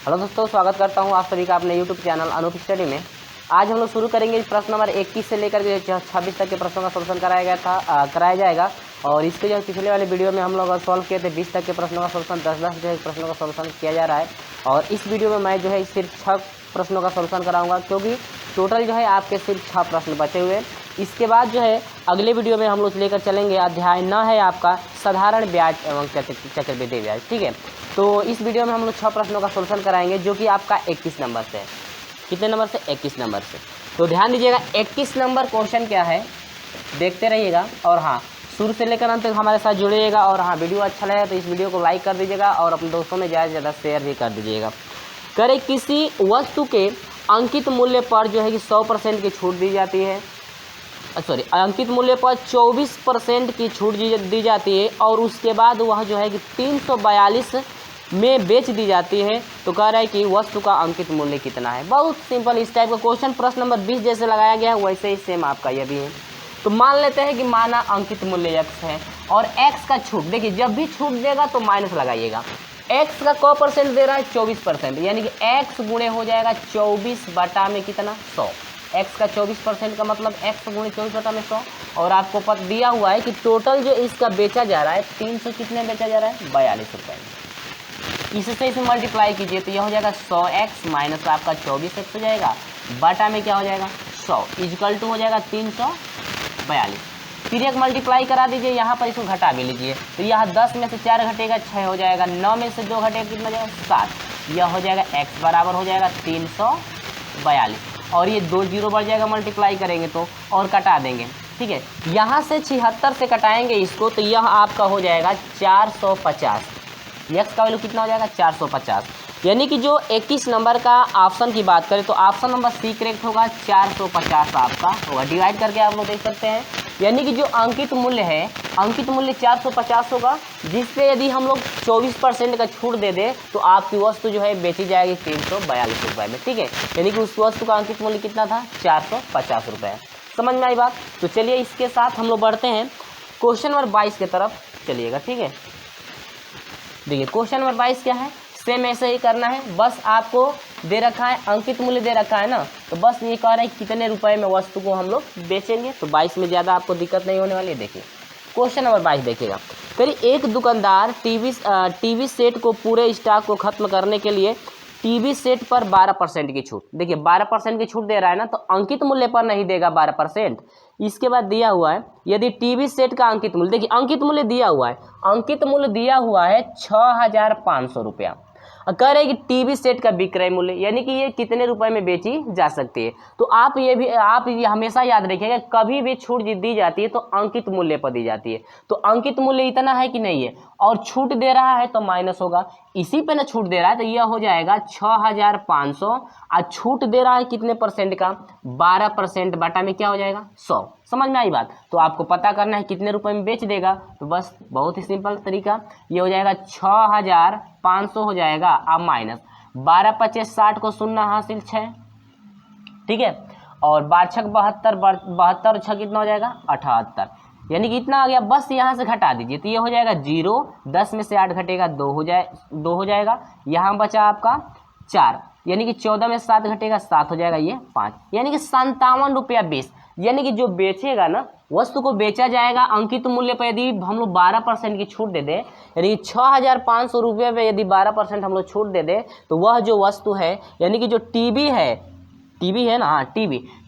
Hello दोस्तों, स्वागत करता हूं आप सभी का अपने यूट्यूब चैनल अनूप स्टडी में। आज हम लोग शुरू करेंगे प्रश्न नंबर 21 से लेकर के 26 तक के प्रश्नों का सॉल्यूशन कराया जाएगा। और इसके जो पिछले वाले वीडियो में हम लोग सॉल्व किए थे 20 तक के प्रश्नों का सॉल्यूशन, 10-10 जो है प्रश्नों का सॉल्यूशन किया जा रहा है। और इस वीडियो में मैं जो है सिर्फ 6 प्रश्नों का सॉल्यूशन कराऊंगा, क्योंकि टोटल जो है आपके सिर्फ 6 प्रश्न बचे हुए। इसके बाद जो है अगले वीडियो में हम लोग लेकर चलेंगे अध्याय 9 है आपका साधारण ब्याज एवं चक्रवृद्धि ब्याज। ठीक है, तो इस वीडियो में हम लोग 6 प्रश्नों का सॉल्यूशन कराएंगे, जो कि आपका 21 नंबर से है। कितने नंबर से? 21 नंबर से। तो ध्यान दीजिएगा 21 नंबर क्वेश्चन क्या है, देखते रहिएगा। और हाँ, शुरू से लेकर अंत तक हमारे साथ जुड़िएगा। और हाँ, वीडियो अच्छा लगे तो इस वीडियो को लाइक कर दीजिएगा और अपने दोस्तों में ज़्यादा से ज़्यादा शेयर भी कर दीजिएगा। करें किसी वस्तु के अंकित मूल्य पर जो है कि 100% की छूट दी जाती है, अंकित मूल्य पर 24% की छूट दी जाती है, और उसके बाद वह जो है कि 342 में बेच दी जाती है। तो कह रहा है कि वस्तु का अंकित मूल्य कितना है। बहुत सिंपल इस टाइप का क्वेश्चन प्रश्न नंबर 20 जैसे लगाया गया है वैसे ही सेम आपका यह भी है। तो मान लेते हैं कि माना अंकित मूल्य x है और x का छूट, देखिए जब भी छूट देगा तो माइनस लगाइएगा। x का को परसेंट दे रहा है? 24%, यानी कि x गुणे हो जाएगा 24 बटा में कितना? 100। x का 24% का मतलब x गुणे 24 बटा में 100। और आपको पता दिया हुआ है कि टोटल जो इसका बेचा जा रहा है 300 कितने बेचा जा रहा है? 42 रुपये। इससे इसे मल्टीप्लाई कीजिए तो यह हो जाएगा 100x माइनस आपका 24x हो जाएगा, बटा में क्या हो जाएगा? 100 इजकल टू हो जाएगा 342। फिर एक मल्टीप्लाई करा दीजिए, यहाँ पर इसको घटा भी लीजिए तो यहाँ 10 में से 4 घटेगा 6 हो जाएगा, 9 में से 2 घटेगा कितना जाएगा? 7। यह हो जाएगा x बराबर हो जाएगा 342। और ये 2 जीरो बढ़ जाएगा मल्टीप्लाई करेंगे तो, और कटा देंगे। ठीक है, यहाँ से 76 से कटाएंगे इसको तो यह आपका हो जाएगा 450। x का वैल्यू कितना हो जाएगा? 450। यानी कि जो 21 नंबर का ऑप्शन की बात करें तो ऑप्शन नंबर सी करेक्ट होगा, 450 आपका होगा। डिवाइड करके आप लोग देख सकते हैं, यानी कि जो अंकित मूल्य है, अंकित मूल्य 450 होगा, जिस पे यदि हम लोग 24% का छूट दे दे तो आपकी वस्तु जो है बेची जाएगी 342 रुपये में। ठीक है, यानी कि उस वस्तु का अंकित मूल्य कितना था? 450 रुपये। समझ में आई बात? तो चलिए इसके साथ हम लोग बढ़ते हैं क्वेश्चन नंबर 22 की तरफ चलिएगा। ठीक है, देखिए क्वेश्चन नंबर 22 क्या है, सेम ऐसे ही करना है। बस आपको दे रखा है अंकित मूल्य दे रखा है ना, तो बस ये कह रहे हैं कितने रुपए में वस्तु को हम लोग बेचेंगे। तो 22 में ज़्यादा आपको दिक्कत नहीं होने वाली है। देखिए क्वेश्चन नंबर 22 देखिएगा। करिए एक दुकानदार टीवी सेट को पूरे स्टॉक को खत्म करने के लिए टीवी सेट पर 12% की छूट, देखिए 12% की छूट दे रहा है ना, तो अंकित मूल्य पर नहीं देगा 12%। इसके बाद दिया हुआ है यदि टीवी सेट का अंकित मूल्य, देखिए अंकित मूल्य दिया हुआ है, अंकित मूल्य दिया हुआ है 6500 रुपया। कह रहे हैं कि टीवी सेट का विक्रय मूल्य, यानी कि ये कितने रुपए में बेची जा सकती है। तो आप ये हमेशा याद रखिएगा, कभी भी छूट दी जाती है तो अंकित मूल्य पर दी जाती है। तो अंकित मूल्य इतना है कि नहीं है, और छूट दे रहा है तो माइनस होगा, इसी पे ना छूट दे रहा है तो यह हो जाएगा 6500, और छूट दे रहा है कितने परसेंट का? 12%, बटा में क्या हो जाएगा? 100। समझ में आई बात? तो आपको पता करना है कितने रुपए में बेच देगा। तो बस बहुत ही सिंपल तरीका, ये हो जाएगा 6500 हो जाएगा, अब माइनस 12×5 = 60 को शून्य हासिल 6। ठीक है, और 12×6 = 72, और 6 कितना हो जाएगा? 78, यानी कि इतना आ गया। बस यहाँ से घटा दीजिए तो ये हो जाएगा 0, 10 में से 8 घटेगा 2 हो जाएगा। यहाँ बचा आपका 4, यानी कि 14 में 7 घटेगा 7 हो जाएगा, ये 5, यानी कि 57 रुपया 20। यानी कि जो बेचेगा ना, वस्तु को बेचा जाएगा अंकित मूल्य पर यदि हम लोग 12% की छूट दे दें, यानी 6500 रुपये पे यदि 12% हम लोग छूट दे दें, तो वह जो वस्तु है, यानी कि जो टीवी है ना, हाँ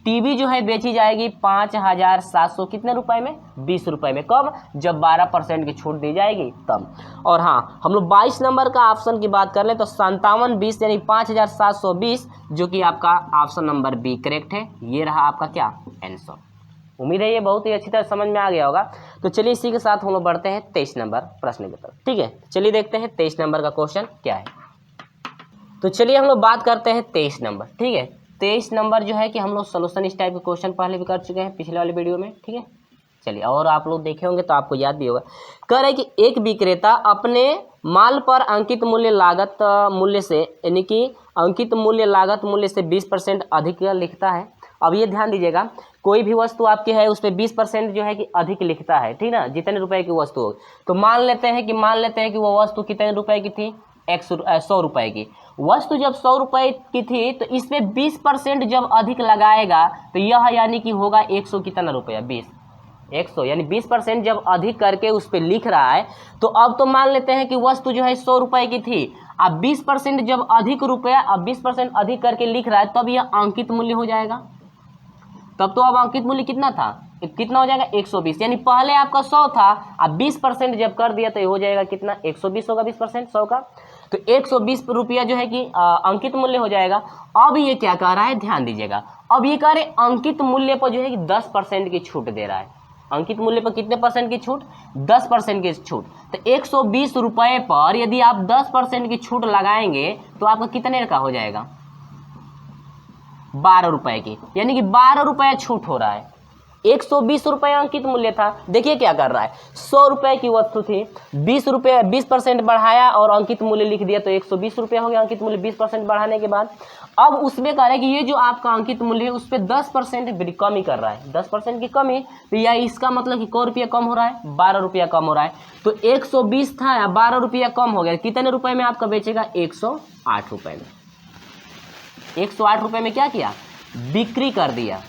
टीवी जो है बेची जाएगी 5700 कितने रुपए में? 20 रुपए में। कब? जब 12% की छूट दी जाएगी तब। और हाँ, हम लोग 22 नंबर का ऑप्शन की बात कर ले तो 5720 यानी 5720, जो कि आपका ऑप्शन नंबर बी करेक्ट है। ये रहा आपका क्या? आंसर। उम्मीद है ये बहुत ही अच्छी तरह समझ में आ गया होगा। तो चलिए इसी के साथ हम लोग बढ़ते हैं 23 नंबर प्रश्न की तरफ। ठीक है, चलिए देखते हैं 23 नंबर का क्वेश्चन क्या है। तो चलिए हम लोग बात करते हैं 23 नंबर। ठीक है, 23 नंबर जो है कि हम लोग सोल्यूशन इस टाइप के क्वेश्चन पहले भी कर चुके हैं पिछले वाले वीडियो में। ठीक है, चलिए, और आप लोग देखे होंगे तो आपको याद भी होगा। कह रहे हैं कि एक विक्रेता अपने माल पर अंकित मूल्य लागत मूल्य से, यानी कि अंकित मूल्य लागत मूल्य से 20% अधिक लिखता है। अब ये ध्यान दीजिएगा, कोई भी वस्तु आपकी है उस पर 20% जो है कि अधिक लिखता है। ठीक ना, जितने रुपए की वस्तु हो, तो मान लेते हैं कि वो वस्तु कितने रुपए की थी? 100 रुपए की। वस्तु जब 100 रुपए की थी तो इसमें 20% जब अधिक लगाएगा तो यह यानी कि होगा 100 कितना रुपया, 100 यानी 20% जब अधिक करके उस पर लिख रहा है। तो अब तो मान लेते हैं कि वस्तु जो है 100 रुपए की थी, अब 20% जब अधिक रुपया, अब 20% अधिक करके लिख रहा है, तब यह अंकित मूल्य हो जाएगा। तब तो अब अंकित मूल्य कितना था, कितना हो जाएगा 120, यानी पहले आपका 100 था, अब 20% जब कर दिया तो ये हो जाएगा कितना 120 होगा, 20% 100 का, तो 120 रुपया जो है कि अंकित मूल्य हो जाएगा। अब ये क्या कह रहा है, ध्यान दीजिएगा, अब ये कह रहे अंकित मूल्य पर जो है कि 10% की छूट दे रहा है। अंकित मूल्य पर कितने परसेंट की छूट, 10% की छूट। तो 120 रुपये पर यदि आप 10% की छूट लगाएंगे तो आपका कितने का हो जाएगा, 12 रुपए की, यानी कि 12 रुपये छूट हो रहा है। 120 रुपये अंकित मूल्य था, देखिए क्या कर रहा है, 100 रुपये की वस्तु थी, 20% बढ़ाया और अंकित मूल्य लिख दिया तो 120 रुपये हो गया अंकित मूल्य 20% बढ़ाने के बाद। अब उसमें कह रहा है कि ये जो आपका अंकित मूल्य है उस पर 10% कमी कर रहा है, 10% की कमी, तो यह इसका मतलब कि कै रुपया कम हो रहा है, 12 रुपया कम हो रहा है। तो 120 था या 12 रुपया कम हो गया, कितने रुपए में आपका बेचेगा, 108 रुपये में। 108 रुपये में क्या किया, बिक्री कर दिया,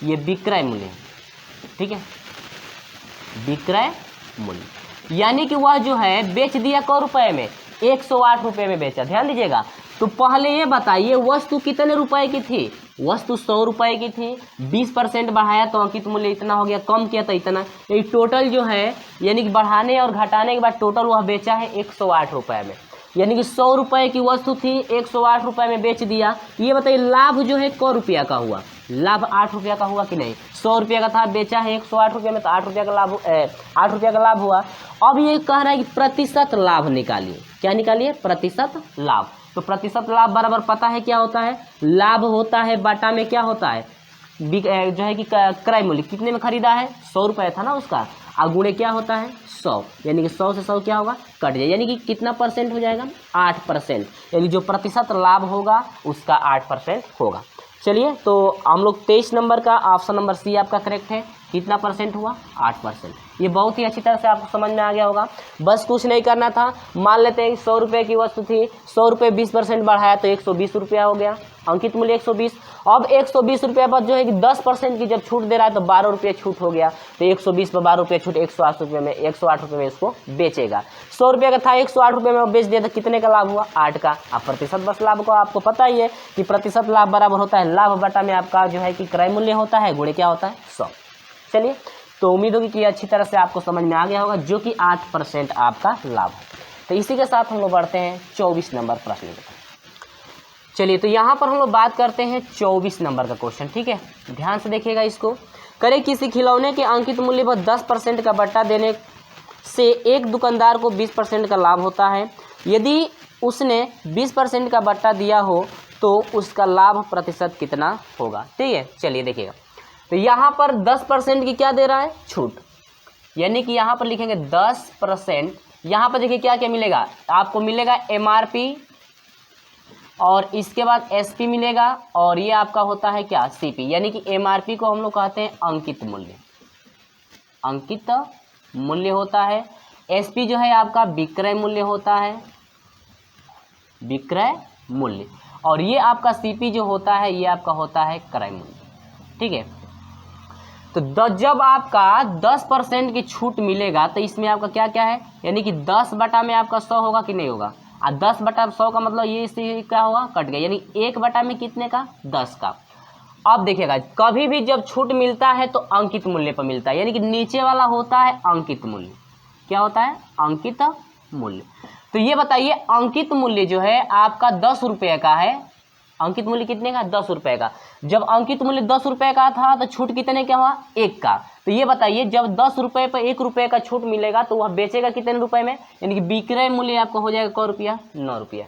ये विक्रय मूल्य, ठीक है, विक्रय मूल्य, यानी कि वह जो है बेच दिया कै रुपए में, 108 रुपये में बेचा। ध्यान दीजिएगा, तो पहले ये बताइए वस्तु कितने रुपए की थी, वस्तु 100 रुपए की थी, 20% बढ़ाया तो अंकित मूल्य इतना हो गया, कम किया तो इतना, ये टोटल जो है यानी कि बढ़ाने और घटाने के बाद टोटल वह बेचा है 108 रुपये में, यानी कि 100 रुपए की वस्तु थी 108 रुपये में बेच दिया। ये बताइए लाभ जो है कै रुपया का हुआ, लाभ 8 रुपया का हुआ कि नहीं, 100 रुपया का था, बेचा है 108 रुपये में, तो 8 रुपया का लाभ, 8 रुपया का लाभ हुआ। अब ये कह रहा है कि प्रतिशत लाभ निकालिए, क्या निकालिए, प्रतिशत लाभ। तो प्रतिशत लाभ बराबर पता है क्या होता है, लाभ होता है बटा में क्या होता है, जो है कि क्रय मूल्य, कितने में खरीदा है, 100 रुपये था ना उसका, गुणे क्या होता है 100, यानी कि 100 से 100 क्या होगा, कट जाए, यानी कि कितना परसेंट हो जाएगा, 8%, यानी जो प्रतिशत लाभ होगा उसका 8% होगा। चलिए, तो हम लोग 23 नंबर का ऑप्शन नंबर सी आपका करेक्ट है, कितना परसेंट हुआ, 8%। ये बहुत ही अच्छी तरह से आपको समझ में आ गया होगा। बस कुछ नहीं करना था, मान लेते हैं 100 रुपये की वस्तु थी, 100 रुपये 20% बढ़ाया तो 120 रुपया हो गया, अंकित मूल्य 120। अब 120 रुपये पर जो है कि 10% की जब छूट दे रहा है तो 12 रुपये छूट हो गया, तो 120 पर 12 रुपये छूट, 108 रुपये में, 108 रुपये में इसको बेचेगा। 100 रुपये का था, 108 रुपये में बेच दिया तो कितने का लाभ हुआ, 8 का। अब प्रतिशत बस लाभ को आपको पता ही है कि प्रतिशत लाभ बराबर होता है लाभ बटा में आपका जो है कि क्रय मूल्य होता है, गुणे क्या होता है 100। चलिए, तो उम्मीद होगी कि अच्छी तरह से आपको समझ में आ गया होगा, जो कि 8% आपका लाभ है। तो इसी के साथ हम लोग बढ़ते हैं 24 नंबर प्रश्न की। चलिए, तो यहाँ पर हम लोग बात करते हैं 24 नंबर का क्वेश्चन, ठीक है, ध्यान से देखिएगा इसको। करे किसी खिलौने के अंकित मूल्य पर 10% का बट्टा देने से एक दुकानदार को 20% का लाभ होता है। यदि उसने 20% का बट्टा दिया हो तो उसका लाभ प्रतिशत कितना होगा, ठीक है। चलिए देखिएगा, तो यहाँ पर 10% की क्या दे रहा है, छूट, यानी कि यहाँ पर लिखेंगे 10%। यहाँ पर देखिए क्या क्या मिलेगा, आपको मिलेगा MRP और इसके बाद SP मिलेगा, और ये आपका होता है क्या, CP, यानी कि MRP को हम लोग कहते हैं अंकित मूल्य, अंकित मूल्य होता है। SP जो है आपका विक्रय मूल्य होता है, विक्रय मूल्य, और ये आपका CP जो होता है ये आपका होता है क्रय मूल्य, ठीक है। तो जब आपका 10% की छूट मिलेगा तो इसमें आपका क्या क्या है, यानी कि 10 बटा में आपका 100 होगा कि नहीं होगा, और 10 बटा 100 का मतलब ये इससे क्या होगा, कट गया, यानी 1 बटा में कितने का, 10 का। अब देखिएगा, कभी भी जब छूट मिलता है तो अंकित मूल्य पर मिलता है, यानी कि नीचे वाला होता है अंकित मूल्य, क्या होता है, अंकित मूल्य। तो ये बताइए अंकित मूल्य जो है आपका 10 रुपये का है, अंकित मूल्य कितने का, 10 रुपये का। जब अंकित मूल्य 10 रुपये का था तो छूट कितने का हुआ, 1 का। तो ये बताइए जब 10 रुपये पर 1 रुपये का छूट मिलेगा तो वह बेचेगा कितने रुपए में, यानी कि विक्रय मूल्य आपका हो जाएगा कै रुपया, 9 रुपया।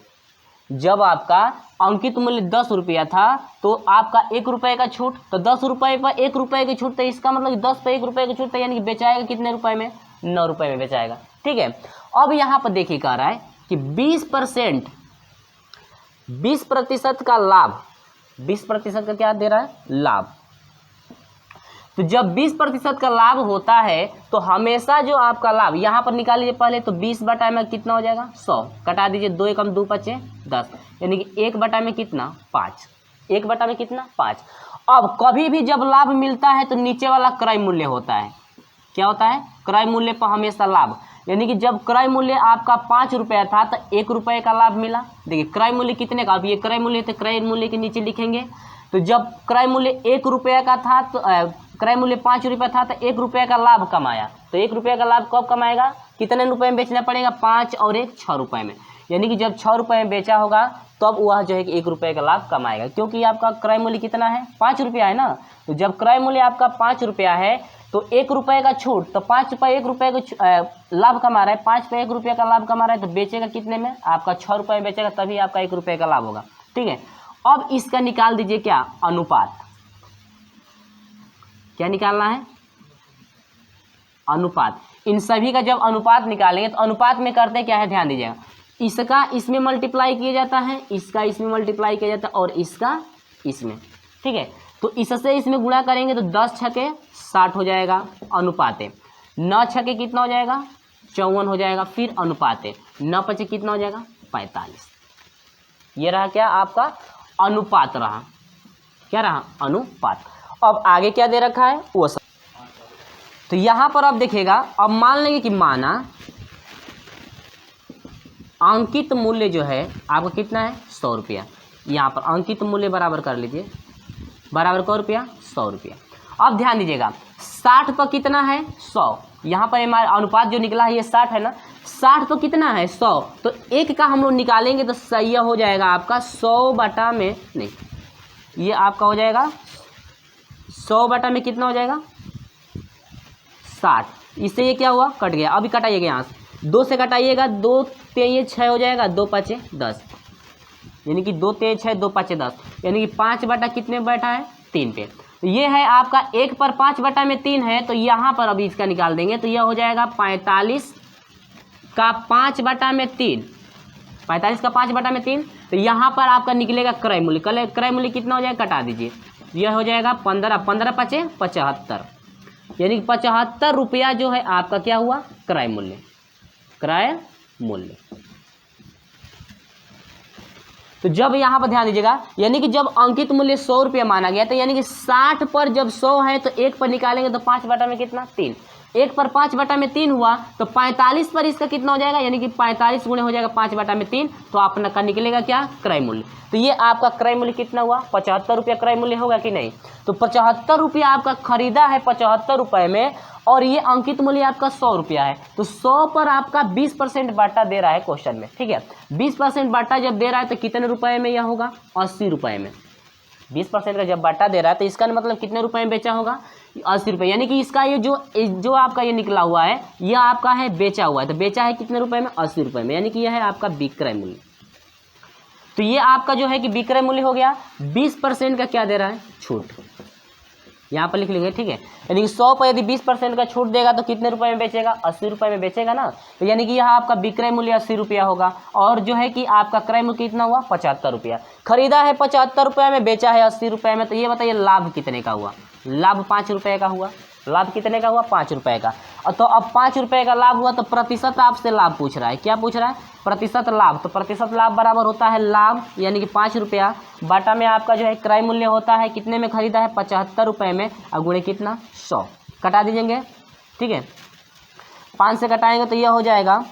जब आपका अंकित मूल्य 10 रुपया था तो आपका 1 रुपये का छूट, तो 10 रुपये पर 1 रुपये की छूट, तो इसका मतलब 10 पर 1 रुपये की छूट, यानी कि बेचाएगा कितने रुपए में, 9 रुपये में बेचाएगा, ठीक है। अब यहाँ पर देखिए कह रहा है कि 20% का लाभ, 20% का क्या दे रहा है, लाभ। तो जब 20% का लाभ होता है तो हमेशा जो आपका लाभ यहाँ पर निकाल लीजिए पहले, तो 20 बटा में कितना हो जाएगा 100, कटा दीजिए 2 एकम 2 पचे 10, यानी कि 1 बटा में कितना 5, 1 बटा में कितना 5। अब कभी भी जब लाभ मिलता है तो नीचे वाला क्रय मूल्य होता है, क्या होता है क्रय मूल्य पर हमेशा लाभ, यानी कि जब क्रय मूल्य आपका 5 रुपया था तो 1 रुपये का लाभ मिला। देखिए क्रय मूल्य कितने का, अब ये क्रय मूल्य तो क्रय मूल्य के नीचे लिखेंगे, तो जब क्रय मूल्य 1 रुपये का था तो क्रय मूल्य 5 रुपये था तो 1 रुपये का लाभ कमाया। तो 1 रुपये का लाभ कब कमाएगा, कितने रुपये में बेचना पड़ेगा, 5 और 1 6 रुपये में, यानी कि जब 6 रुपये में बेचा होगा तब वह जो है कि 1 रुपये का लाभ कमाएगा, क्योंकि आपका क्रय मूल्य कितना है 5 रुपया है ना। तो जब क्रय मूल्य आपका 5 रुपया है तो 1 रुपये का छूट, तो 5 रुपये 1 रुपये का लाभ कमा रहा है, 5 पे 1 रुपये का लाभ कमा रहा है, तो बेचेगा कितने में, आपका 6 रुपये में बेचेगा, तभी आपका 1 रुपये का लाभ होगा। ठीक है, अब इसका निकाल दीजिए क्या अनुपात, क्या निकालना है अनुपात। इन सभी का जब अनुपात निकालेंगे तो अनुपात में करते क्या है ध्यान दीजिएगा, इसका इसमें मल्टीप्लाई किया जाता है, इसका इसमें मल्टीप्लाई किया जाता है और इसका इसमें। ठीक है, तो इससे इसमें गुणा करेंगे तो 10 छके 60 हो जाएगा अनुपाते, 9 छके कितना हो जाएगा 54 हो जाएगा, फिर अनुपाते 9 पचे कितना हो जाएगा 45। ये रहा क्या आपका अनुपात रहा, क्या रहा अनुपात। अब आगे क्या दे रखा है वो सब, तो यहां पर अब देखिएगा, अब मान लेंगे कि माना अंकित मूल्य जो है आपका कितना है 100 रुपया, यहाँ पर अंकित मूल्य बराबर कर लीजिए, बराबर कौ रुपया 100 रुपया। अब ध्यान दीजिएगा 60 पर कितना है 100, यहाँ पर हमारा अनुपात जो निकला है ये 60 है ना, 60 तो कितना है 100, तो 1 का हम लोग निकालेंगे तो सही हो जाएगा आपका 100 बटा में, नहीं ये आपका हो जाएगा 100 बटा में कितना हो जाएगा 60, इससे ये क्या हुआ कट गया, अभी कटाइएगा यहाँ से 2 से कटाइएगा, 2 तेईस 6 हो जाएगा, 2 पचे 10, यानी कि 2 तेईस 6 2 पचे 10, यानी कि 5 बटा कितने बैठा है 3 पे। तो ये है आपका 1 पर 5 बटा में 3 है, तो यहाँ पर अभी इसका निकाल देंगे तो यह हो जाएगा 45 का 5 बटा में 3, 45 का 5 बटा में 3, तो यहाँ पर आपका निकलेगा क्रय मूल्य, क्रय मूल्य कितना हो जाएगा कटा दीजिए, यह हो जाएगा 15, 15 पचे 75, यानी कि 75 रुपया जो है आपका क्या हुआ क्रय मूल्य, क्रय मूल्य। तो जब यहाँ पर ध्यान दीजिएगा, यानी कि जब अंकित मूल्य 100 रुपया माना गया, तो यानी कि 60 पर जब 100 है तो 1 पर निकालेंगे तो 5 बटा में कितना 3, 1 पर 5 बटा में 3 हुआ, तो 45 पर इसका कितना हो जाएगा, यानी कि 45 गुणे हो जाएगा 5 बटा में 3, तो आपका का निकलेगा क्या क्रय मूल्य। तो ये आपका क्रय मूल्य कितना हुआ 75 रुपया क्रय मूल्य होगा कि नहीं। तो 75 रुपया आपका खरीदा है 75 रुपये में, और ये अंकित मूल्य आपका 100 रुपया है, तो 100 पर आपका 20% बाटा दे रहा है क्वेश्चन में। ठीक है, 20% बाटा जब दे रहा है तो कितने रुपए में यह होगा 80 रुपये में, 20% का जब बाटा दे रहा है तो इसका मतलब कितने रुपए में बेचा होगा 80 रुपये, यानी कि इसका ये जो आपका ये निकला हुआ है यह आपका है बेचा हुआ है, तो बेचा है कितने रुपए में 80 रुपये में, यानी कि यह है आपका विक्रय मूल्य। तो ये आपका जो है कि विक्रय मूल्य हो गया, 20% का क्या दे रहा है छूट, यहाँ पर लिख लेंगे। ठीक है, यानी कि 100 पर यदि 20% का छूट देगा तो कितने रुपए में बेचेगा 80 रुपये में बेचेगा ना, तो यानी कि यहाँ आपका विक्रय मूल्य 80 रुपया होगा, और जो है कि आपका क्रय मूल्य कितना हुआ 75 रुपया, खरीदा है 75 रुपये में, बेचा है 80 रुपये में, तो ये बताइए लाभ कितने का हुआ, लाभ 5 रुपये का हुआ, लाभ कितने का हुआ 5 रुपये का। तो अब 5 रुपये का लाभ हुआ तो प्रतिशत आपसे लाभ पूछ रहा है, क्या पूछ रहा है प्रतिशत लाभ, तो प्रतिशत लाभ बराबर होता है लाभ, यानी कि 5 रुपया बाटा में आपका जो है क्रय मूल्य होता है कितने में खरीदा है 75 रुपये में, और गुणे कितना 100, कटा दीजिएंगे। ठीक है, 5 से कटाएंगे तो यह हो जाएगा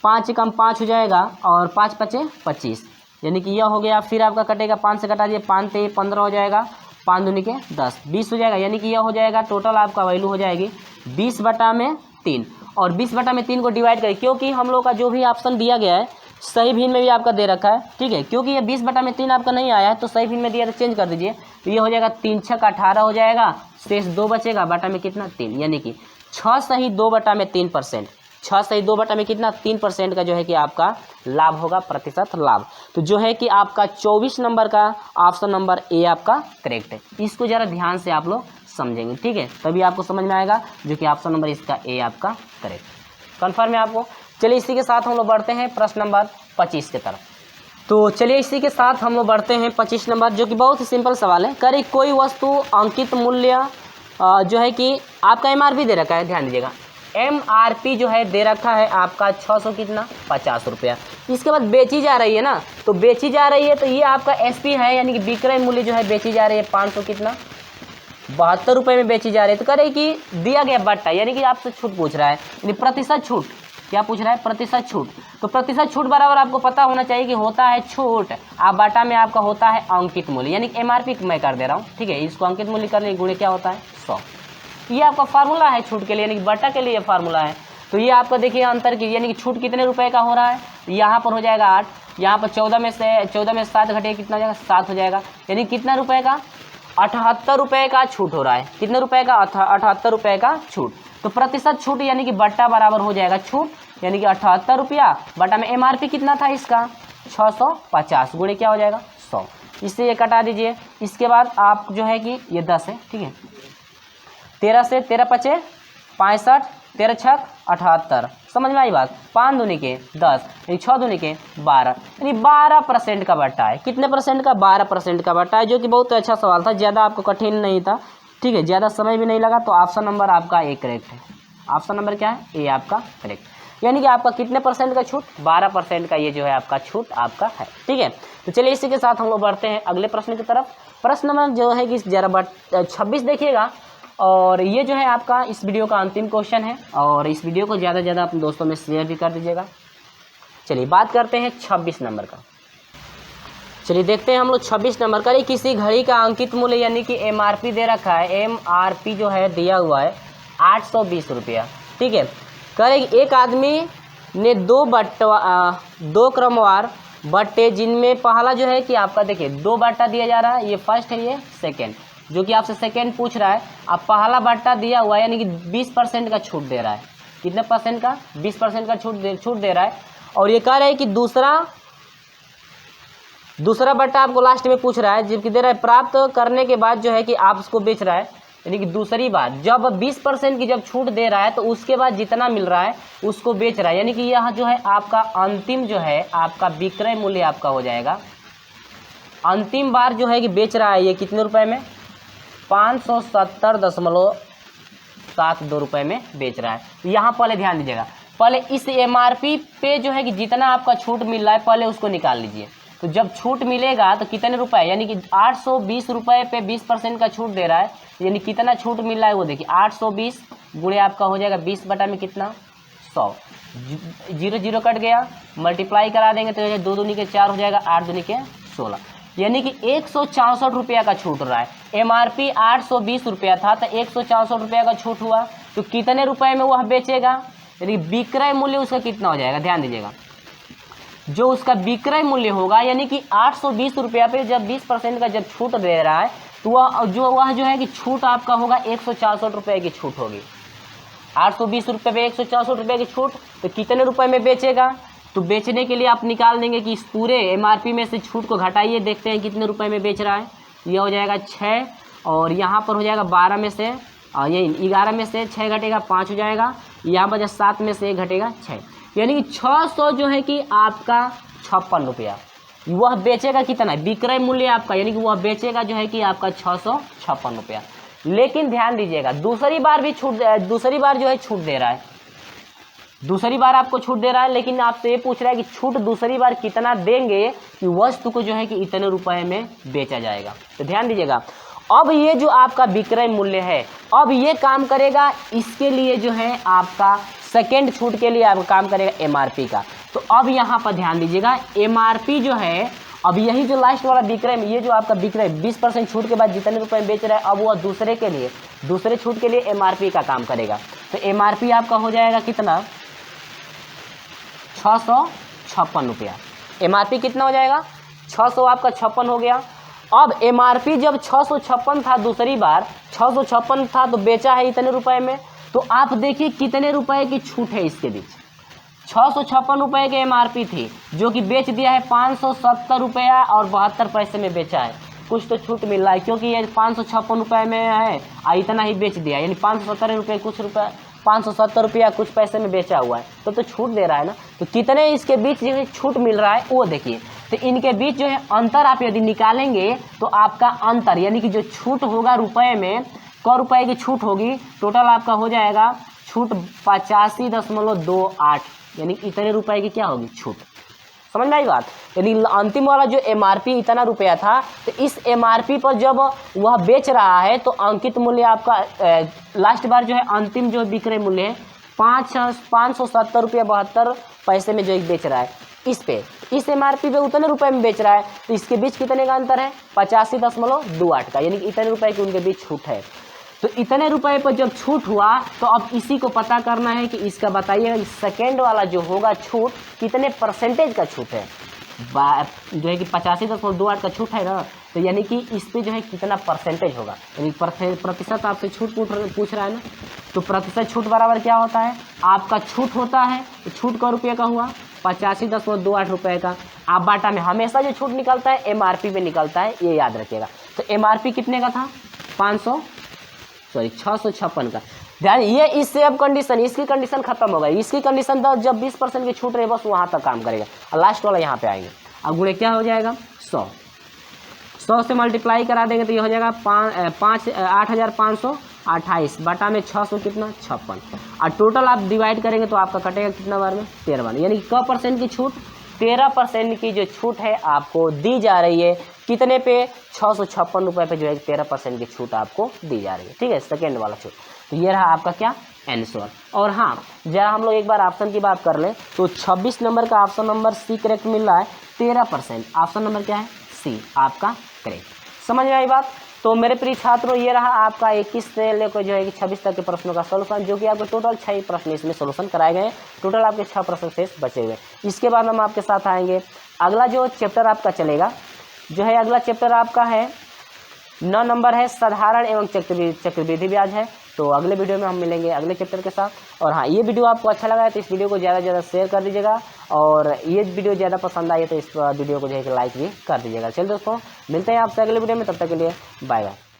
5 कम 5 हो जाएगा, और 5 पचे 25, यानी कि यह हो गया, फिर आपका कटेगा 5 से कटा दीजिए 5 ते 15 हो जाएगा, 5 दूनी के 10 20 हो जाएगा, यानी कि यह हो जाएगा टोटल आपका वैल्यू हो जाएगी 20 बटा में 3, और 20 बटा में 3 को डिवाइड करें, क्योंकि हम लोग का जो भी ऑप्शन दिया गया है सही भिन्न में भी आपका दे रखा है। ठीक है, क्योंकि ये 20 बटा में 3 आपका नहीं आया है तो सही भिन्न में दिया तो चेंज कर दीजिए, तो ये हो जाएगा 3 छक 18 हो जाएगा, शेष 2 बचेगा, बटा में कितना 3, यानी कि 6 सही 2 बटा में 3%, 6 सही 2 बटा में कितना 3% का जो है कि आपका लाभ होगा, प्रतिशत लाभ। तो जो है कि आपका 24 नंबर का ऑप्शन नंबर ए आपका करेक्ट है, इसको ज़रा ध्यान से आप लोग समझेंगे। ठीक है, तभी आपको समझ में आएगा जो कि ऑप्शन नंबर इसका ए आपका करेक्ट कन्फर्म है आपको। चलिए इसी के साथ हम लोग बढ़ते हैं प्रश्न नंबर 25 की तरफ। तो चलिए इसी के साथ हम लोग बढ़ते हैं 25 नंबर, जो कि बहुत ही सिंपल सवाल है। करी कोई वस्तु अंकित मूल्य जो है कि आपका MRP दे रखा है, ध्यान दीजिएगा MRP जो है दे रखा है आपका 600 कितना 50 रुपया। इसके बाद बेची जा रही है ना, तो बेची जा रही है तो ये आपका SP है, यानी कि विक्रय मूल्य जो है बेची जा रही है 500 कितना 72 रुपये में बेची जा रही है। तो करे कि दिया गया बट्टा, यानी कि आपसे छूट पूछ रहा है, यानी प्रतिशत छूट, क्या पूछ रहा है प्रतिशत छूट। तो प्रतिशत छूट बराबर आपको पता होना चाहिए कि होता है छूट, आप बाटा में आपका होता है अंकित मूल्य, यानी कि MRP मैं कर दे रहा हूँ, ठीक है। इसको अंकित मूल्य करने गुणे क्या होता है 100। ये आपका फार्मूला है छूट के लिए, यानी कि बाटा के लिए फार्मूला है। तो ये आपका देखिए अंतर की, यानी कि छूट कितने रुपए का हो रहा है, यहाँ पर हो जाएगा 8, यहाँ पर 14 में 7 घटे कितना हो जाएगा 7 हो जाएगा, यानी कितना रुपए का 78 रुपये का छूट हो रहा है। कितने रुपए का 78 रुपये का छूट। तो प्रतिशत छूट यानी कि बट्टा बराबर हो जाएगा छूट, यानी कि 78 रुपया बटा में MRP कितना था इसका 650 गुणे क्या हो जाएगा 100। इससे ये कटा दीजिए। इसके बाद आप जो है कि ये 10 है, ठीक है, 13 से 13 पचे 65, 13 छक 78, समझ में आई बात। 5 दूनी के 10, यानी 6 दूनी के 12, यानी 12% का बट्टा है। कितने परसेंट का 12% का बट्टा है, जो कि बहुत अच्छा सवाल था, ज़्यादा आपको कठिन नहीं था, ठीक है, ज़्यादा समय भी नहीं लगा। तो ऑप्शन नंबर आपका ए करेक्ट है। ऑप्शन नंबर क्या है ए आपका करेक्ट, यानी कि आपका कितने परसेंट का छूट 12% का ये जो है आपका छूट आपका है, ठीक है। तो चलिए इसी के साथ हम लोग बढ़ते हैं अगले प्रश्न की तरफ। प्रश्न नंबर जो है कि जरा 26 देखिएगा, और ये जो है आपका इस वीडियो का अंतिम क्वेश्चन है, और इस वीडियो को ज़्यादा से ज़्यादा अपने दोस्तों में शेयर भी कर दीजिएगा। चलिए बात करते हैं 26 नंबर का। चलिए देखते हैं हम लोग 26 नंबर का। किसी घड़ी का अंकित मूल्य यानी कि MRP दे रखा है, MRP जो है दिया हुआ है 820 रुपया, ठीक है। करेगी एक आदमी ने 2 क्रमवार बट्टे, जिनमें पहला जो है कि आपका देखिए 2 बट्टा दिया जा रहा है, ये फर्स्ट है, ये सेकेंड, जो कि आपसे सेकेंड पूछ रहा है। अब पहला बट्टा दिया हुआ है, यानी कि 20% का छूट दे रहा है। कितने परसेंट का 20% का छूट दे रहा है। और ये कह रहा है कि दूसरा बट्टा आपको लास्ट में पूछ रहा है, जबकि दे रहा है प्राप्त करने के बाद जो है कि आप उसको बेच रहा है, यानी कि दूसरी बार जब 20% की जब छूट दे रहा है तो उसके बाद जितना मिल रहा है उसको बेच रहा है, यानी कि यह जो है आपका अंतिम जो है आपका विक्रय मूल्य आपका हो जाएगा। अंतिम बार जो है कि बेच रहा है ये कितने रुपए में 570.72 रुपये में बेच रहा है। यहाँ पहले ध्यान दीजिएगा, पहले इस MRP पे जो है कि जितना आपका छूट मिल रहा है पहले उसको निकाल लीजिए। तो जब छूट मिलेगा तो कितने रुपए, यानी कि 820 रुपये पे 20% का छूट दे रहा है, यानी कितना छूट मिल रहा है वो देखिए 820 गुणे आपका हो जाएगा 20 बटा में कितना 100, 0 0 कट गया, मल्टीप्लाई करा देंगे तो 2 दूनी के 4 हो जाएगा, 8 दूनी के 16, यानी कि 164 रुपया का छूट रहा है। MRP 820 रुपया था तो 164 रुपया का छूट हुआ, तो कितने रुपए में वह बेचेगा, यानी विक्रय मूल्य उसका कितना हो जाएगा। ध्यान दीजिएगा, जो उसका विक्रय मूल्य होगा यानी कि 820 रुपया पे जब 20% का जब छूट दे रहा है तो वह जो है कि छूट आपका होगा 164 रुपये की छूट होगी। 820 रुपये पे 164 रुपये की छूट, तो कितने रुपए में बेचेगा। तो बेचने के लिए आप निकाल देंगे कि इस पूरे MRP में से छूट को घटाइए, देखते हैं कितने रुपए में बेच रहा है। यह हो जाएगा 6, और यहाँ पर हो जाएगा 12 में से, और यही 11 में से 6 घटेगा 5 हो जाएगा, यहाँ पर 7 में से 1 घटेगा 6, यानी कि 600 जो है कि आपका 56 रुपया वह बेचेगा। कितना विक्रय मूल्य आपका, यानी कि वह बेचेगा जो है कि आपका 656 रुपया। लेकिन ध्यान दीजिएगा दूसरी बार जो है छूट दे रहा है, दूसरी बार आपको छूट दे रहा है, लेकिन आपसे ये पूछ रहा है कि छूट दूसरी बार कितना देंगे कि वस्तु को जो है कि इतने रुपए में बेचा जाएगा। तो ध्यान दीजिएगा, अब ये जो आपका विक्रय मूल्य है अब ये काम करेगा, इसके लिए जो है आपका सेकेंड छूट के लिए आप काम करेगा MRP का। तो अब यहाँ पर ध्यान दीजिएगा MRP जो है, अब यही जो लास्ट वाला विक्रय, ये जो आपका विक्रय 20% छूट के बाद जितने रुपए में बेच रहा है, अब वह दूसरे छूट के लिए MRP का काम करेगा। तो MRP आपका हो जाएगा कितना 656 रुपया। MRP कितना हो जाएगा 600 आपका 56 हो गया। अब MRP जब 656 था, दूसरी बार 656 था तो बेचा है इतने रुपए में, तो आप देखिए कितने रुपए की छूट है इसके बीच। 656 रुपये के MRP थी, जो कि बेच दिया है 570 रुपया और 72 पैसे में बेचा है। कुछ तो छूट मिल रहा है, क्योंकि ये 556 रुपये में है, इतना ही बेच दिया, यानी 570 रुपये कुछ रुपये 570 रुपया कुछ पैसे में बेचा हुआ है, तो छूट दे रहा है ना। तो कितने इसके बीच जो है छूट मिल रहा है वो देखिए। तो इनके बीच जो है अंतर आप यदि निकालेंगे तो आपका अंतर, यानी कि जो छूट होगा रुपए में क रुपए की छूट होगी, टोटल आपका हो जाएगा छूट 85.28, यानी इतने रुपए की क्या होगी छूट। समझ में आई बात। यदि अंतिम वाला जो एमआरपी इतना रुपया था, तो इस एमआरपी पर जब वह बेच रहा है तो अंकित मूल्य आपका लास्ट बार जो है अंतिम जो विक्रय मूल्य है 570 रुपया 72 पैसे में जो बेच रहा है, इस एमआरपी पे उतने रुपए में बेच रहा है, तो इसके बीच कितने का अंतर है 85.28 का, यानी कि इतने रुपए की उनके बीच छूट है। तो इतने रुपए पर जब छूट हुआ तो अब इसी को पता करना है कि इसका बताइएगा कि सेकेंड वाला जो होगा छूट कितने परसेंटेज का छूट है, जो है कि 85.28 का छूट है ना, तो यानी कि इस पे जो है कितना परसेंटेज होगा, यानी प्रतिशत आपसे छूट पूछ रहा है ना, तो प्रतिशत छूट बराबर क्या होता है, आपका छूट होता है तो छूट का रुपये का हुआ 85.28 रुपये का, आप बाटा में हमेशा जो छूट निकलता है एमआरपी पे निकलता है, ये याद रखिएगा। तो एमआरपी कितने का था 656 का। ध्यान, ये इससे अब कंडीशन, इसकी कंडीशन खत्म हो गई, इसकी कंडीशन तो जब 20% की छूट रहे बस वहाँ तक काम करेगा, और लास्ट वाला यहाँ पे आएंगे। अब गुणे क्या हो जाएगा 100 से मल्टीप्लाई करा देंगे तो ये हो जाएगा 8528 बटा में 600 कितना 56, और टोटल आप डिवाइड करेंगे तो आपका कटेगा कितना बार में 13 बार, यानी कि % की छूट 13% की जो छूट है आपको दी जा रही है, कितने पे 656 रुपये पे जो है 13% की छूट आपको दी जा रही है। ठीक है, सेकेंड वाला छूट। तो ये रहा आपका क्या आंसर। और हाँ, जरा हम लोग एक बार ऑप्शन की बात कर लें तो 26 नंबर का ऑप्शन नंबर सी करेक्ट मिल रहा है, 13%। ऑप्शन नंबर क्या है सी आपका करेक्ट। समझ में आई बात। तो मेरे प्रिय छात्रों, ये रहा आपका 21 से लेकर जो है कि 26 तक के प्रश्नों का सोल्यूशन, जो कि आपको टोटल 6 प्रश्न इसमें सोल्यूशन कराए गए हैं। टोटल आपके 6 प्रश्न शेष बचे हुए। इसके बाद हम आपके साथ आएंगे, अगला जो चैप्टर आपका चलेगा जो है, अगला चैप्टर आपका है 9 नंबर है साधारण एवं चक्रवृद्धि ब्याज है। तो अगले वीडियो में हम मिलेंगे अगले चैप्टर के साथ। और हाँ, ये वीडियो आपको अच्छा लगा है तो इस वीडियो को ज़्यादा से ज़्यादा शेयर कर दीजिएगा, और ये वीडियो ज़्यादा पसंद आई है तो इस वीडियो को जो है लाइक भी कर दीजिएगा। चलिए दोस्तों, मिलते हैं आपसे अगले वीडियो में, तब तक के लिए बाय बाय।